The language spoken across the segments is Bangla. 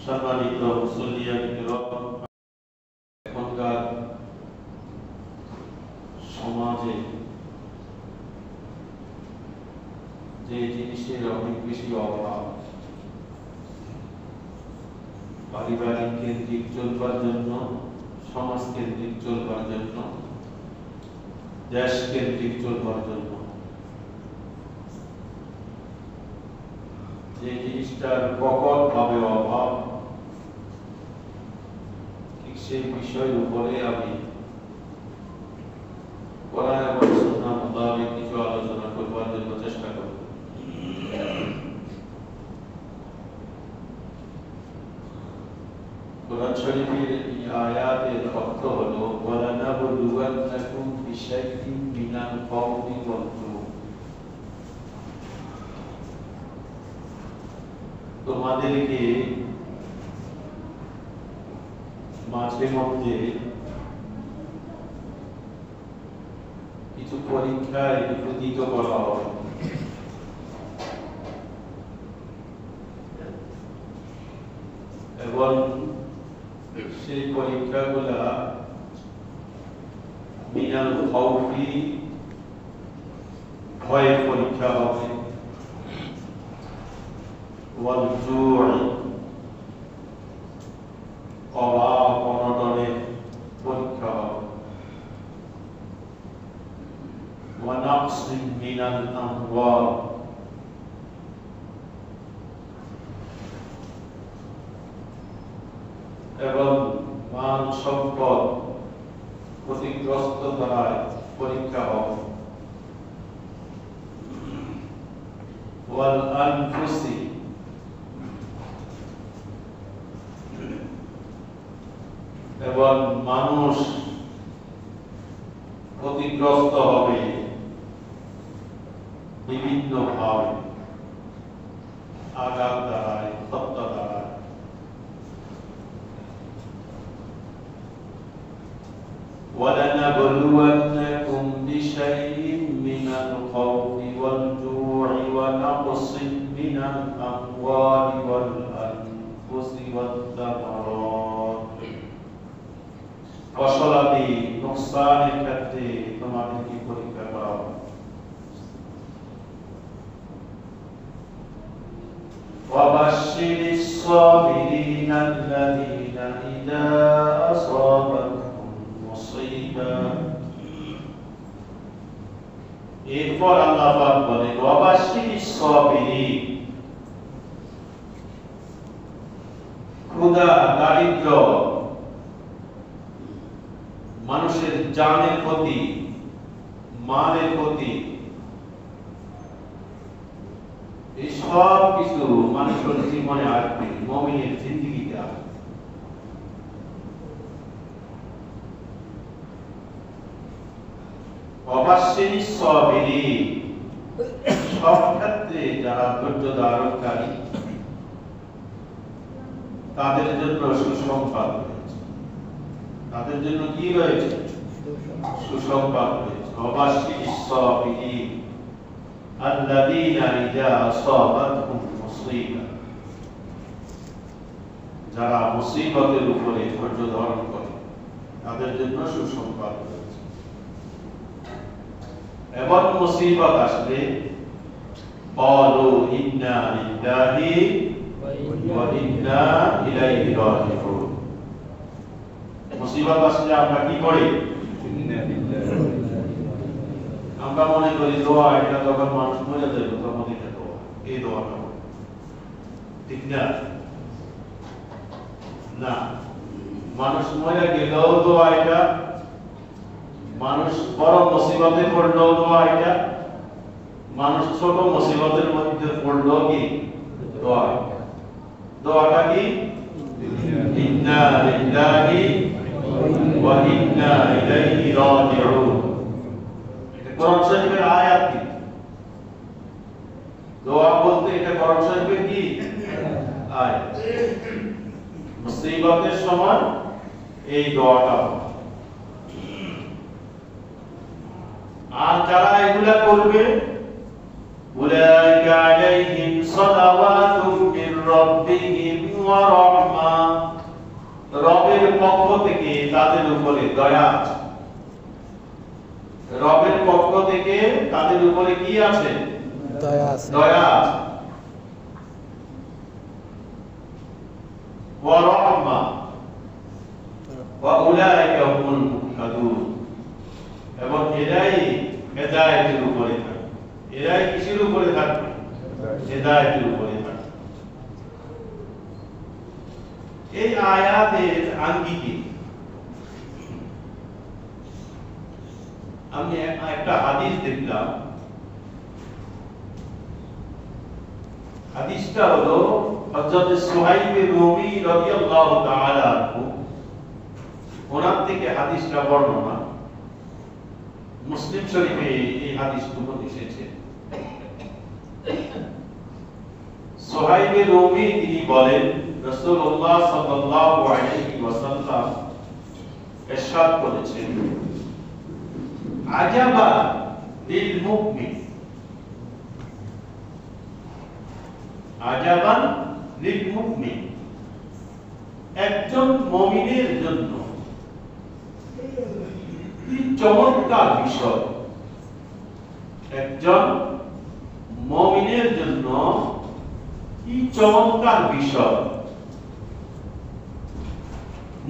সম্মানিত মুসল্লিয়ান কিরাম, এখনকার সমাজে যে জিনিসের অনেক বেশি অভাব, পারিবারিক কেন্দ্রিক চলবার জন্য, সমাজ কেন্দ্রিক চলবার জন্য, দেশ কেন্দ্রিক চলবার জন্য, যে জিনিসটার প্রকট ভাবে অভাব, ঠিক সেই বিষয়ের উপরে আমি কোরআন এবং সুন্নাহ মোতাবেক কিছু আলোচনা করবার জন্য চেষ্টা করব। কোরআন শরীফের এই আয়াতের অর্থ হলো ওয়ালানাবলুওয়ান্নাকুম বিশাইইন মিনাল খাউফি ওয়াল জু'। তোমাদেরকে মাঝে মধ্যে কিছু পরীক্ষায় নিবেদিত করা হবে। এবং সেই পরীক্ষাগুলা মিনাল খাউফি, ভয়ের পরীক্ষা হবে, ওয়াল জু'i, অভাব অনটনের পরীক্ষা হবে, ওয়া নাকসিন মিনাল আমওয়াল, এবং মাল সম্পদ ক্ষতিগ্রস্ত দ্বারায় পরীক্ষা হবে, ওয়াল আনফুসি, এবং মানুষ ক্ষতিগ্রস্ত হবে বিভিন্ন ভাবে, আঘাত দ্বারায়, হত্যা দ্বারায়। وَلَنَبْلُوَنَّكُمْ بِشَيْءٍ مِّنَ الْخَوْفِ وَالْجُوعِ وَنَقْصٍ مِّنَ الْأَمْوَالِ وَالْأَنفُسِ وَالثَّمَرَاتِ। ফসলাদি নোকসানের ক্ষেত্রে তোমাদেরকে পরীক্ষা করা হবে। وَبَشِّرِ الصَّابِرِينَ الَّذِينَ إِذَا أَصَابَتْهُمْ مُصِيبَةٌ। এরপর আল্লাহ পাক বলেন ওয়াবাশশিরিস সাবিরিন, ক্ষুধা, দারিদ্র, মানুষের জানের ক্ষতি, মালের ক্ষতি, এই সব কিছু মানুষের জীবনে আসবে, মুমিনের জিন্দেগিতে আসবে। ওয়াবাশশিরিস সাবিরিন, সব ক্ষেত্রে যারা ধৈর্য ধারণকারী তাদের জন্য সুসংবাদ রয়েছে। তাদের জন্য কি রয়েছে? সুসংবাদ রয়েছে। ওয়াবাশশিরিস সাবিরিন আল্লাযীনা ইযা আসাবাতহুম মুসিবা, যারা মুসিবতের উপরে ধৈর্য ধারণ করে তাদের জন্য সুসংবাদ রয়েছে। এবং মুসিবত আসলে ক্বালু ইন্না লিল্লাহি ওয়া ইন্না ইলাইহি রাজিউন। মুসিবত আসলে আমরা কি করি? আমরা মনে করি দোয়া, এটা যখন মানুষ মরে যাবে তখন এটা দোয়া, এই দোয়াটা ঠিক না? না, মানুষ মরে গেলেও দোয়া এটা, মানুষ বড় মুসিবতে পড়লেও দোয়া এটা, মানুষ ছোট মুসিবতের মধ্যে পড়লেও কি দোয়া। দোয়াটা কি? ইন্না লিল্লাহি ওয়া ইন্না ইলাইহি রাজিউন। কোরআন শরীফের আয়াত কি? দোয়া বলতে এটা কোরআন শরীফের কি আয়াত। মুসিবতের সময় এই দোয়াটা। আর যারা এগুলা করবে উলাইকা আলাইহিম সালাওয়াতুম মির রাব্বিহিম ওয়া রাহমা, রবের পক্ষ থেকে তাদের উপরে দয়া আছে। রবের পক্ষ থেকে তাদের উপরে কি আছে? দয়া আছে। দয়া আছে। ওয়া রাহমা ওয়া উলাইকা হুমুল মুহতাদুন, এবং এরাই হেদায়েতের উপরে থাকে। এরাই কিসের উপরে থাকে? হেদায়েতের উপরে থাকে। এই আয়াতের আঙ্গিকে আমি একটা হাদিস দেখলাম। হাদিসটা হলো হযরত সুহাইব রুমি রাদিয়াল্লাহু তাআলা আনহু, ওনার থেকে হাদিসটা বর্ণনা। মুসলিম শরীফে এই হাদিসটুকু এসেছে। সুহাইব রুমি তিনি বলেন, রাসূলুল্লাহ সাল্লাল্লাহু আলাইহি ওয়াসাল্লাম ইরশাদ করেছেন, আজাবা লিল মুমিন, আজাবান লিল মুমিন, একজন মুমিনের জন্য কি চমৎকার বিষয়। একজন মুমিনের জন্য কি চমৎকার বিষয়।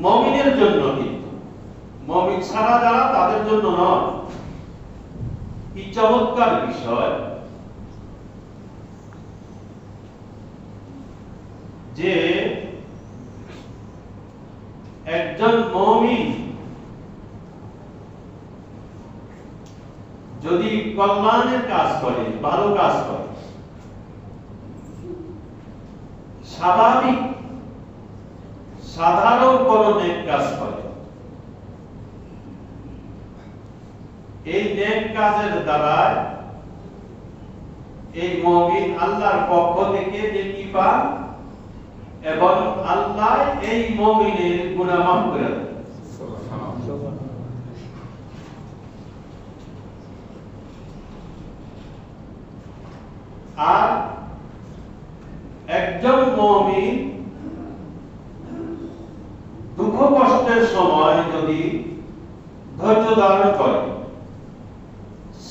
মুমিনের জন্য, কিন্তু মুমিন ছাড়া যারা তাদের জন্য নয়। কি চমৎকার বিষয় যে একজন মুমিন যদি কল্যাণের কাজ করে, ভালো কাজ করে, স্বাভাবিক সাধারণ কোন নেক কাজ করে, এই নেক কাজের দ্বারা এই মুমিন আল্লাহর পক্ষ থেকে নেকি পায় এবং আল্লাহ এই মুমিনের গুনাহ মাফ করে দেন। আর একজন মুমিন দুঃখ কষ্টের সময় যদি ধৈর্য ধারণ করে,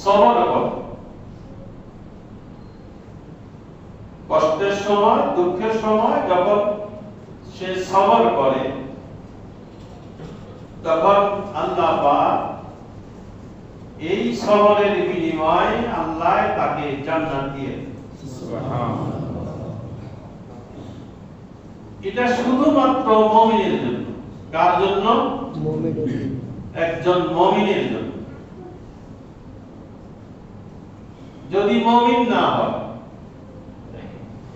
সবর করে, কষ্টের সময়, দুঃখের সময় যখন সে সবর করে, তখন আল্লাহ পাক এই সবরের বিনিময়ে আল্লাহ তাকে জান্নাত দিয়ে দেন। এটা শুধুমাত্র মুমিনের জন্য। কার জন্য? একজন মুমিনের জন্য। যদি মুমিন না হয়,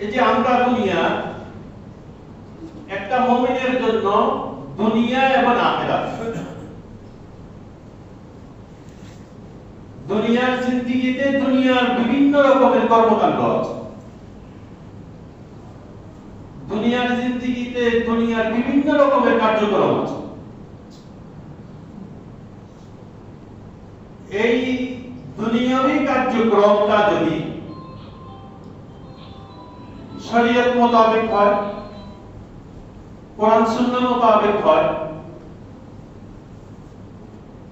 এই যে আমরা দুনিয়া, একটা মুমিনের জন্য দুনিয়া এবং আখিরাত, দুনিয়ার জিন্দেগিতে দুনিয়ার বিভিন্ন রকমের কর্মকাণ্ড আছে। দুনিয়ার জিন্দেগিতে দুনিয়ার বিভিন্ন রকমের কার্যক্রম আছে। এই দুনিয়াবী কার্যক্রমটা যদি শরীয়ত মোতাবেক হয়, কোরআন সুন্নাহ মোতাবেক হয়,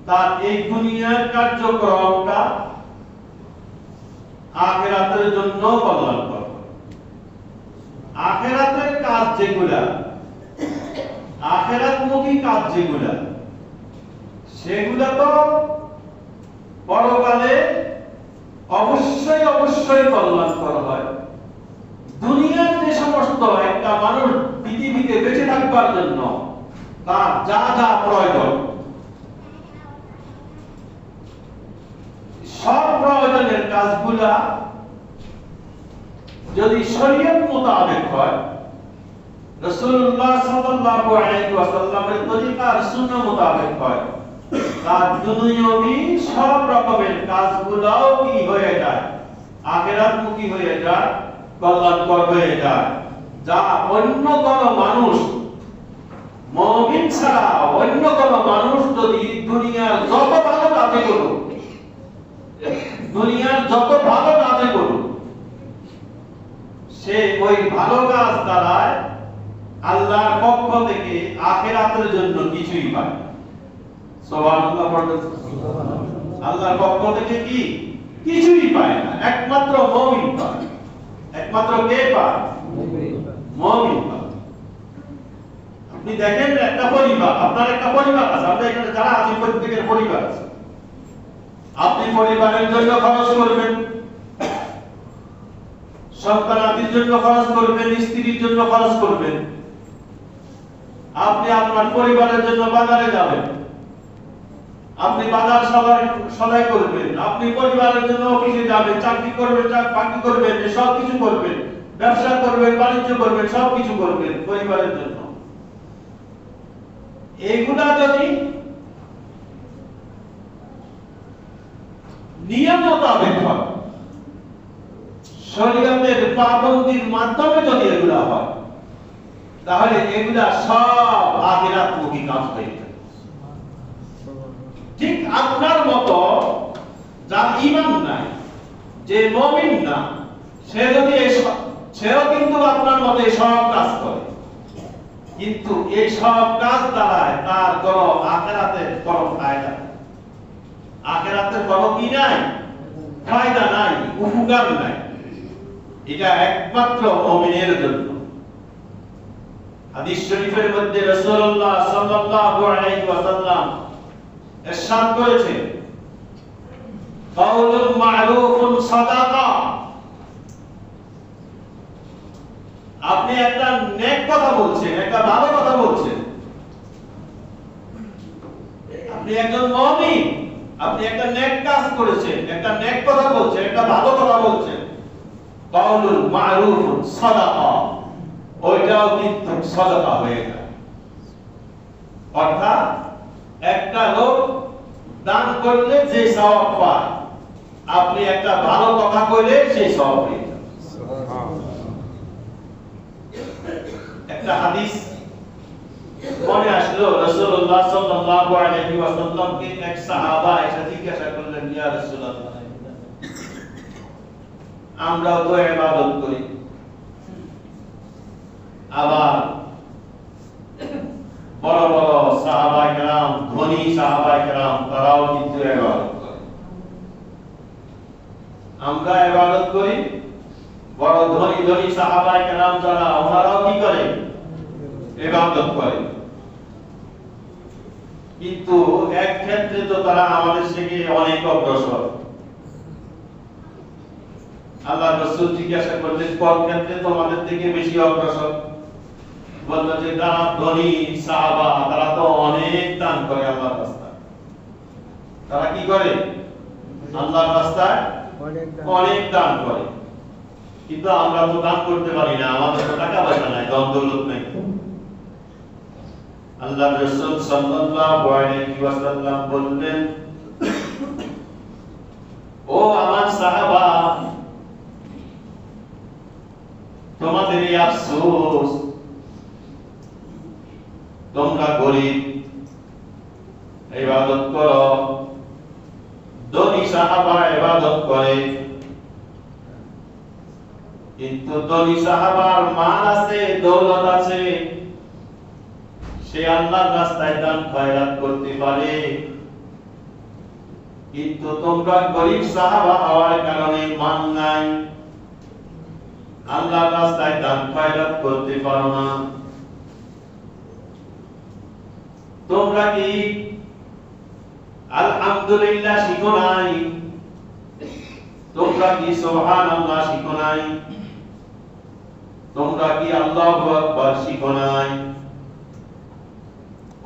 তার এই দুনিয়ার কার্যক্রমটা আখিরাতের জন্য কল্যাণ করবে। আখিরাতের কাজ যেগুলা, আখিরাতমুখী কাজ যেগুলা, সেগুলা তো পরকালে অবশ্যই অবশ্যই কল্যাণ করা হয়। দুনিয়ার যে সমস্ত একটা মানুষ পৃথিবীতে বেঁচে থাকবার জন্য তার যা যা প্রয়োজন, সব প্রয়োজনের কাজগুলা যদি শরীয়ত মোতাবেক হয়, রাসূলুল্লাহ সাল্লাল্লাহু আলাইহি ওয়াসাল্লামের তরিকা আর সুন্নাহ মোতাবেক হয়, তার দুনিয়াবী সব রকমের কাজগুলোও কি হয়ে যায়? আখিরাতমুখী হয়ে যায়, কল্যাণকর হয়ে যায়। যা অন্য কোন মানুষ, মুমিন ছাড়া অন্য কোন মানুষ যদি দুনিয়ার যত ভালো কাজই করুক, দুনিয়ার যত ভালো কাজই করুক, সে ওই ভালো কাজ দ্বারা আল্লাহর পক্ষ থেকে আখিরাতের জন্য কিছুই পায় না। সুবহানাল্লাহ পড়বেন। আল্লাহর পক্ষ থেকে কি কিছুই পায় না, একমাত্র মুমিন পায়। একমাত্র কে পায়? মুমিন পায়। আপনি দেখেন একটা পরিবার, আপনার একটা পরিবার আছে, আমরা এখানে যারা আছি প্রত্যেকের পরিবার আছে। আপনি পরিবারের জন্য খরচ করবেন, সন্তানাদির জন্য খরচ করবেন, স্ত্রীর জন্য খরচ করবেন। আপনি আপনার পরিবারের জন্য বাজারে যাবেন, আপনি বাজার সদাই করবেন, আপনি পরিবারের জন্য অফিসে যাবেন, চাকরি করবেন, চাকরি করবেন, সব কিছু করবেন, ব্যবসা করবেন, বাণিজ্য করবেন, সব কিছু করবেন পরিবারের জন্য। এগুলা যদি নিয়ম মোতাবেক হয়, শরীয়তের পাবন্দির মাধ্যমে যদি এগুলা হয়, তাহলে এগুলা সব আখিরাতমুখী কাজ হয়ে যাবে। ঠিক আপনার মতো যার ঈমান নাই, যে মুমিন না, সে যদি সেও কিন্তু আপনার মতো এই সব কাজ করে, কিন্তু এই সব কাজ দ্বারায় তার কোনো আখিরাতের কোনো ফায়দা নেই। আখিরাতের কোনো কি নাই? ফায়দা নাই, উপকার নাই। এটা একমাত্র মুমিনের জন্য। হাদিস শরীফের মধ্যে রাসূলুল্লাহ সাল্লাল্লাহু আলাইহি ওয়াসাল্লাম ইরশাদ করেছেন, কাউলুল মা'রুফুন সাদাকা। আপনি একটা নেক কথা বলছেন, একটা ভালো কথা বলছেন, আপনি একজন মুমিন, আপনি একটা নেক কাজ করেছেন, একটা নেক কথা বলছেন, একটা ভালো কথা বলছেন, কাউলুল মা'রুফুন সাদাকা, ওইটাও কিন্তু সাদাকা হয়ে যায়। অর্থাৎ একটা লোক দান করলে যে সওয়াব পায়, আপনি একটা ভালো কথা কইলে সেই সওয়াব পেয়ে যাবেন। একটা হাদিস মনে আসলো, রাসূলুল্লাহ সাল্লাল্লাহু আলাইহি ওয়াসাল্লামকে এক সাহাবা এসে জিজ্ঞাসা করলেন, ইয়া রাসূলুল্লাহ, আমরাও তো ইবাদত করি, আবার বড় বড় সাহাবায়ে কেরাম, ধনী সাহাবায়ে কেরাম, তারাও কিন্তু ইবাদত করে। আমরা ইবাদত করি, বড় ধনী ধনী সাহাবায়ে কেরাম যারা, ওনারাও কি করে? ইবাদত করে। কিন্তু এক ক্ষেত্রে তো তারা আমাদের থেকে অনেক অগ্রসর। আল্লাহ রাসূল জিজ্ঞাসা করলেন, কোন ক্ষেত্রে তোমাদের থেকে বেশি অগ্রসর? বলল যে যারা ধনী সাহাবা, তারা তো অনেক দান করে আল্লাহর রাস্তায়। তারা কি করে? আল্লাহর রাস্তায় অনেক দান করে। কিন্তু আমরা তো দান করতে পারি না, আমাদের তো টাকা পয়সা নাই, ধন দৌলত নাই। আল্লাহ রাসূল সাল্লাল্লাহু আলাইহি ওয়াসাল্লাম বললেন, ও আমার সাহাবা, তোমাদের এই আফসোস, তোমরা গরিব, ইবাদত করো, ধনী সাহাবা ইবাদত করে, কিন্তু ধনী সাহাবার মাল আছে, দৌলত আছে, সে আল্লাহর রাস্তায় দান খয়রাত করতে পারে, কিন্তু তোমরা গরিব সাহাবা হওয়ার কারণে মান নাই, আল্লাহর রাস্তায় দান খয়রাত করতে পারো না। তোমরা কি আলহামদুলিল্লাহ শিখো নাই? তোমরা কি সুবহানাল্লাহ শিখো নাই? তোমরা কি আল্লাহু আকবার শিখো নাই?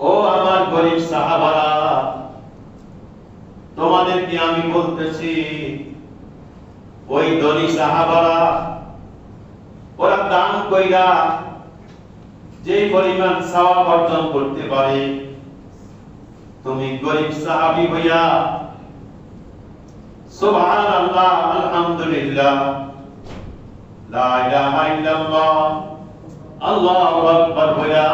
ও আমার গরিব সাহাবারা, তোমাদেরকে আমি বলতেছি, ওই ধনী সাহাবারা ওরা দান কইরা যে পরিমাণ সওয়াব অর্জন করতে পারে, তুমি গরিব সাহাবী হইয়া সুবহানাল্লাহ, আলহামদুলিল্লাহ, লা ইলাহা ইল্লাল্লাহ, আল্লাহু আকবার হইয়া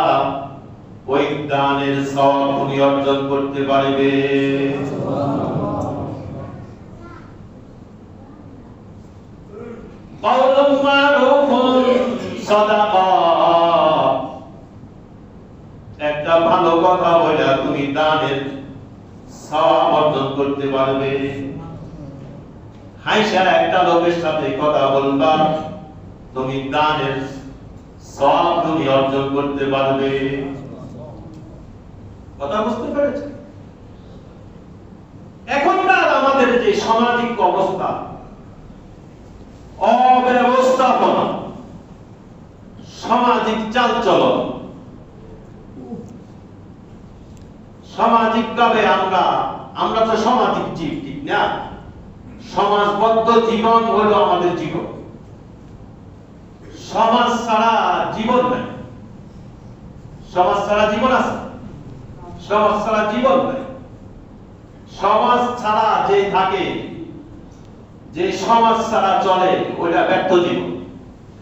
ওই দানের সওয়াব তুমি অর্জন করতে পারবে। কাউলুম মারুফুন সাদাকা, ভালো কথা বলে তুমি দানের সওয়াব অর্জন করতে পারবে। হাইসা একটা লোকের সাথে কথা বলবা, তুমি দানের সওয়াব তুমি অর্জন করতে পারবে। কথা বুঝতে পেরেছেন? এখনকার আমাদের যে সামাজিক অবস্থা, অব্যবস্থাপনা, সামাজিক চালচলন, সামাজিক ভাবে আমরা তো সামাজিক জীব, ঠিক না? সমাজবদ্ধ জীবন হলো আমাদের জীবন। সমাজ ছাড়া জীবন নাই। সমাজ ছাড়া জীবন আছে? সমাজ ছাড়া জীবন নাই। সমাজ ছাড়া যে থাকে, যে সমাজ ছাড়া চলে, ওটা ব্যর্থ জীবন।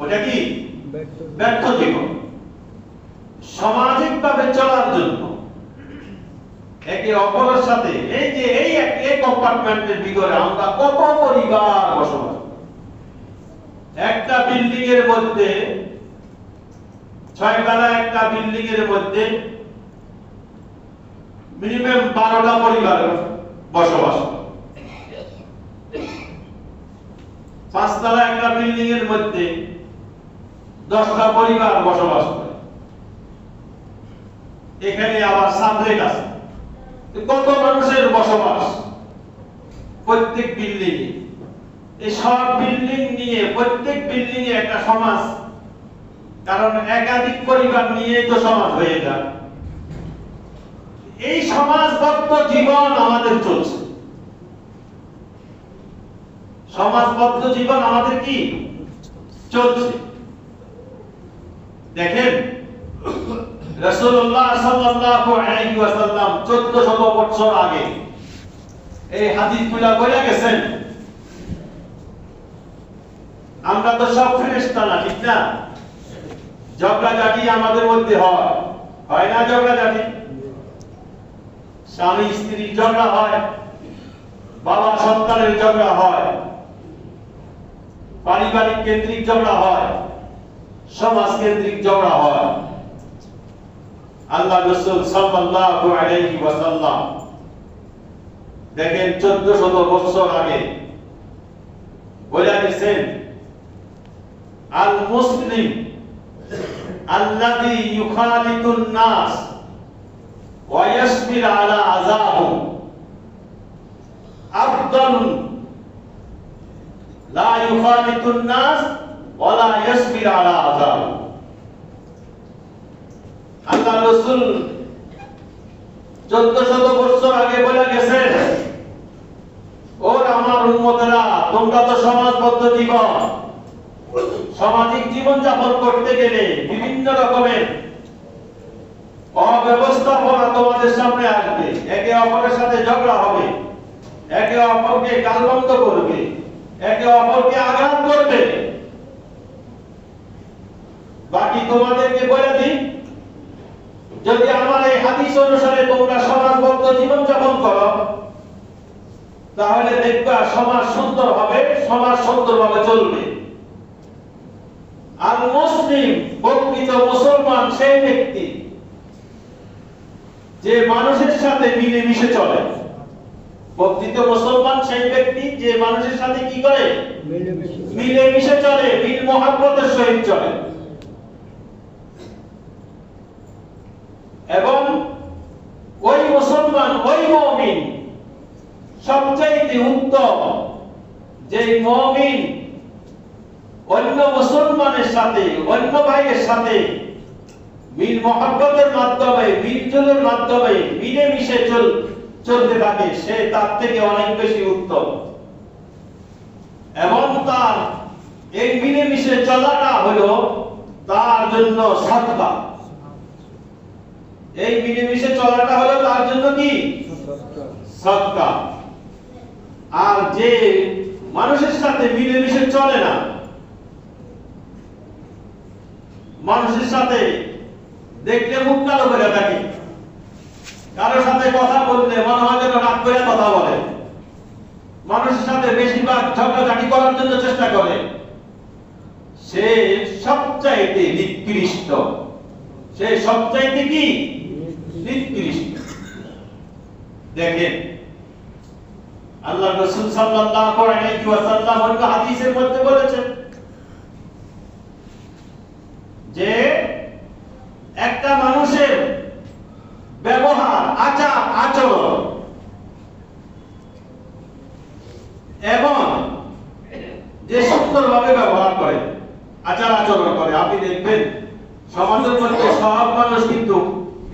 ওটা কি? ব্যর্থ জীবন। সামাজিক ভাবে চলার জন্য একে অপরের সাথে এই কম্পার্টমেন্টের ভিতরে আমরা কত পরিবার বসবাস। একটা বিল্ডিং এর মধ্যে 6 তলা একটা বিল্ডিং এর মধ্যে মিনিমাম 12টা পরিবার বসবাস। 5 তলা একটা বিল্ডিং এর মধ্যে 10টা পরিবার বসবাস করে। এখানে আবার সাবলেট আছে। কত মানুষের বসবাস প্রত্যেক বিল্ডিং এ। এই সব বিল্ডিং নিয়ে প্রত্যেক বিল্ডিং এ একটা সমাজ, কারণ একাধিক পরিবার নিয়ে তো সমাজ হয়ে যায়। এই সমাজবদ্ধ জীবন আমাদের চলছে। সমাজবদ্ধ জীবন আমাদের কি চলছে? দেখেন, রাসূলুল্লাহ সাল্লাল্লাহু আলাইহি ওয়াসাল্লাম 1400 বছর আগে এই হাদিসগুলো বলে গেছেন। আমরা তো সব ফেরেশতা না, ঠিক না? ঝগড়াঝাটি আমাদের মধ্যে হয় না? ঝগড়াঝাটি, স্বামী স্ত্রীর ঝগড়া হয়, বাবা সন্তানের ঝগড়া হয়, পারিবারিক কেন্দ্রিক ঝগড়া হয়, সমাজ কেন্দ্রিক ঝগড়া হয়। আল্লাহ রাসূল সাল্লাল্লাহু আলাইহি ওয়াসাল্লাম দেখেন 1400 বছর আগে বলে গেছেন, আল মুসলিম আল্লাযী ইউখালিতুন নাস ওয়া ইয়াসবির আলা আযাবু আফদাল লা ইউখালিতুন নাস ওয়া লা ইয়াসবির আলা আযাবু। আল্লাহ রাসূল 1400 বছর আগে বলে গেছেন, ও আমার উম্মতেরা, তোমরা তো সমাজবদ্ধ জীবন, সামাজিক জীবন যাপন করতে গেলে বিভিন্ন রকমের অব্যবস্থাপনা তোমাদের সামনে আসবে। একে অপরের সাথে ঝগড়া হবে, একে অপরকে গালমন্দ করবে, একে অপরকে আঘাত করবে। বাকি তোমাদেরকে বলে দিই, যদি আমার এই হাদিস অনুসারে তোমরা সমাজবদ্ধ জীবন যাপন করো, তাহলে দেখবা সমাজ সুন্দর হবে, সমাজ সুন্দরভাবে চলবে। আর মুসলিম, প্রকৃত মুসলমান সেই ব্যক্তি যে মানুষের সাথে মিলেমিশে চলে। প্রকৃত মুসলমান সেই ব্যক্তি যে মানুষের সাথে কি করে? মিলেমিশে চলে, মিল মহব্বতের সহিত চলে। এবং ওই মুসলমান, ওই মুমিন সবচাইতে উত্তম, যে মুমিন অন্য মুসলমানের সাথে, অন্য ভাইয়ের সাথে মিল মহব্বতের মাধ্যমে, মিলজুলের মাধ্যমে মিলেমিশে চলতে থাকে, সে তার থেকে অনেক বেশি উত্তম। এবং তার এই মিলেমিশে চলাটা হলো তার জন্য সাদকা। এই মিলেমিশে চলাটা হলো তার জন্য কি? সাদকা। আর যে মানুষের সাথে মিলেমিশে চলে না, মানুষের সাথে দেখলে মুখ কালো করে থাকে, কারোর সাথে কথা বললে মনে হয় যেন রাগ করে কথা বলে, মানুষের সাথে বেশিরভাগ ঝগড়াঝাটি করার জন্য চেষ্টা করে, সে সবচাইতে নিকৃষ্ট, সে সবচাইতে কি? নিকৃষ্ট। দেখেন আল্লাহ রাসূল সাল্লাল্লাহু আলাইহি ওয়াসাল্লাম অন্য হাদিসের মধ্যে বলেছেন যে একটা মানুষের ব্যবহার, আচার আচরণ এবং যে সুন্দরভাবে ব্যবহার করে, আচার আচরণ করে, আপনি দেখবেন সমাজের মধ্যে সব মানুষ কিন্তু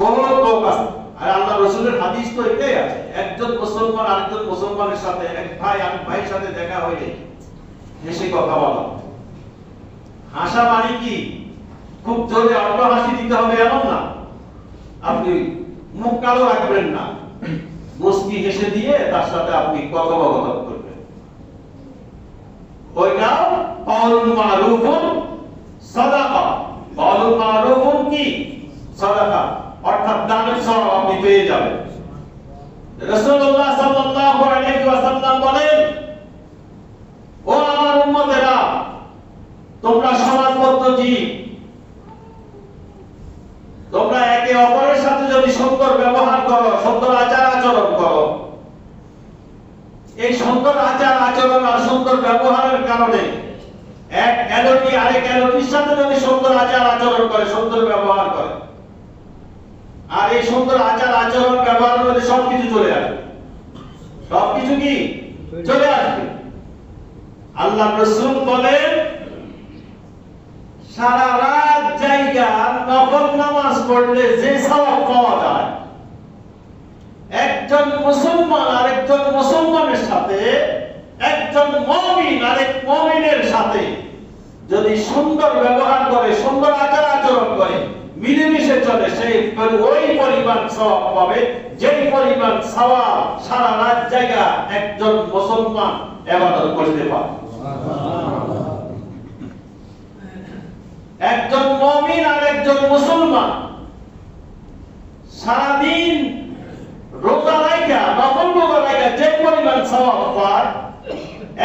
বহুত লোক আছে। আর আল্লাহ রাসূলের হাদিস তো এটাই আছে, একজন মুসলমান আরেকজন মুসলমানের সাথে, এক ভাই আরেক ভাইয়ের সাথে দেখা হইলে হেসে কথা বলা। হাসা মানে কি খুব জোরে অট্ট হাসি দিতে হবে এমন না, আপনি মুখ কালো রাখবেন না, মুস্কি হেসে দিয়ে তার সাথে আপনি কথোপকথন করবেন। ওইটা কাউলুল মারুফুন সাদাকা। কাউলুল মারুফুন কি? সাদাকা, অর্থাৎ দানের সওয়াব আপনি পেয়ে যাবেন। রাসূলুল্লাহ সাল্লাল্লাহু আলাইহি ওয়াসাল্লাম বলেন, ও আমার উম্মতেরা, তোমরা সমাজবদ্ধ জীব, তোমরা একে অপরের সাথে যদি সুন্দর ব্যবহার করো, সুন্দর আচার আচরণ করো, এই সুন্দর আচার আচরণ আর সুন্দর ব্যবহারের কারণে এক এলোটি আরেক এলোটির সাথে যদি সুন্দর আচার আচরণ করে, সুন্দর ব্যবহার করে, আর এই সুন্দর আচার আচরণ ব্যবহার করে সবকিছু চলে আসবে। সবকিছু কি চলে আসবে? আল্লাহ রাসূল বলেন, সারা রাত জায়গা নফল নামাজ পড়লে যে সওয়াব পাওয়া যায়, একজন মুসলমান আরেকজন মুসলমানের সাথে, একজন মুমিন আরেক মুমিনের সাথে যদি সুন্দর ব্যবহার করে, সুন্দর আচার আচরণ করে, মিলেমিশে চলে, সেই ওই পরিমাণ সওয়াব পাবে যেই পরিমাণ সওয়াব সারা রাত জায়গা একজন মুসলমান ইবাদত করতে পারে। একজন মুমিন আর একজন মুসলমান সারাদিন রোজা রাখা, নফল রোজা রাখা যে পরিমাণ সওয়াব পায়,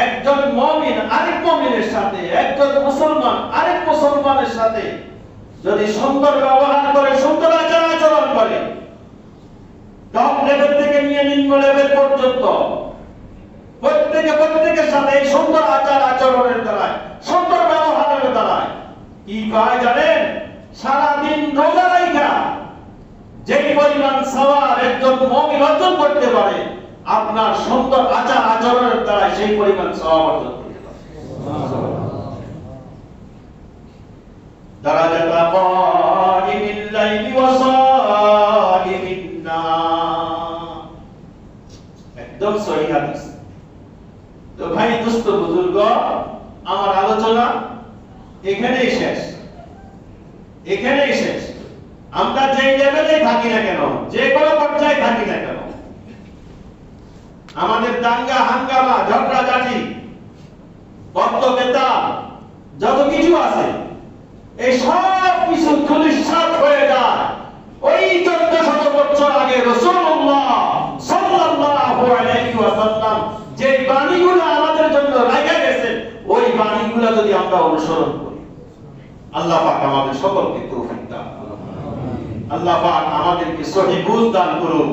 একজন মুমিন আরেক মুমিনের সাথে, একজন মুসলমান আরেক মুসলমানের সাথে যদি সুন্দর ব্যবহার করে, সুন্দর আচার আচরণ করে, টপ লেভেল থেকে নিয়ে নিম্ন লেভেল পর্যন্ত প্রত্যেকের সাথে এই সুন্দর আচার আচরণের দ্বারা, সুন্দর ব্যবহারের দ্বারা কি পায় জানেন? সারাদিন রোজা রাখা যেই পরিমাণ সওয়াব একজন মুমিন অর্জন করতে পারে, আপনার সুন্দর আচার আচরণের দ্বারা সেই পরিমাণ সওয়াব অর্জন করতে পারে। দারাজাতা কাইমিল লাইলি ওয়া সাইমিন নাম, একদম সহিহ হাদিস। তো ভাই দোস্ত বুজুর্গ, আমার আলোচনা এখানেই শেষ, এখানেই শেষ। আমরা যে লেভেলেই থাকি না কেন, যে কোনো পর্যায়ে থাকি না কেন, আমাদের দাঙ্গা হাঙ্গামা ঝগড়াঝাটি বক্তব্যতা যত কিছু আছে, এই সব কিছু ধূলিসাৎ হয়ে যায় ওই 1400 বছর আগে রাসূলুল্লাহ সাল্লাল্লাহু আলাইহি ওয়াসাল্লাম যে বাণীগুলো আমাদের জন্য রেখে গেছেন, ওই বাণীগুলো যদি আমরা অনুসরণ করি, আল্লাহ পাক আমাদের সকলকে তৌফিক দান করুন। আল্লাহ পাক আমাদেরকে সহিহ বুঝ দান করুন।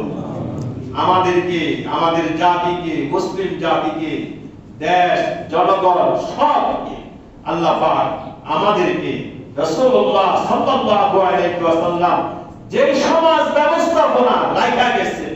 আমাদেরকে, আমাদের জাতিকে, মুসলিম জাতিকে, দেশ, জনগণ সবকে আল্লাহ পাক আমাদেরকে রাসূলুল্লাহ সাল্লাল্লাহু আলাইহি ওয়াসাল্লাম যে সমাজ ব্যবস্থাপনা রাখা গেছে,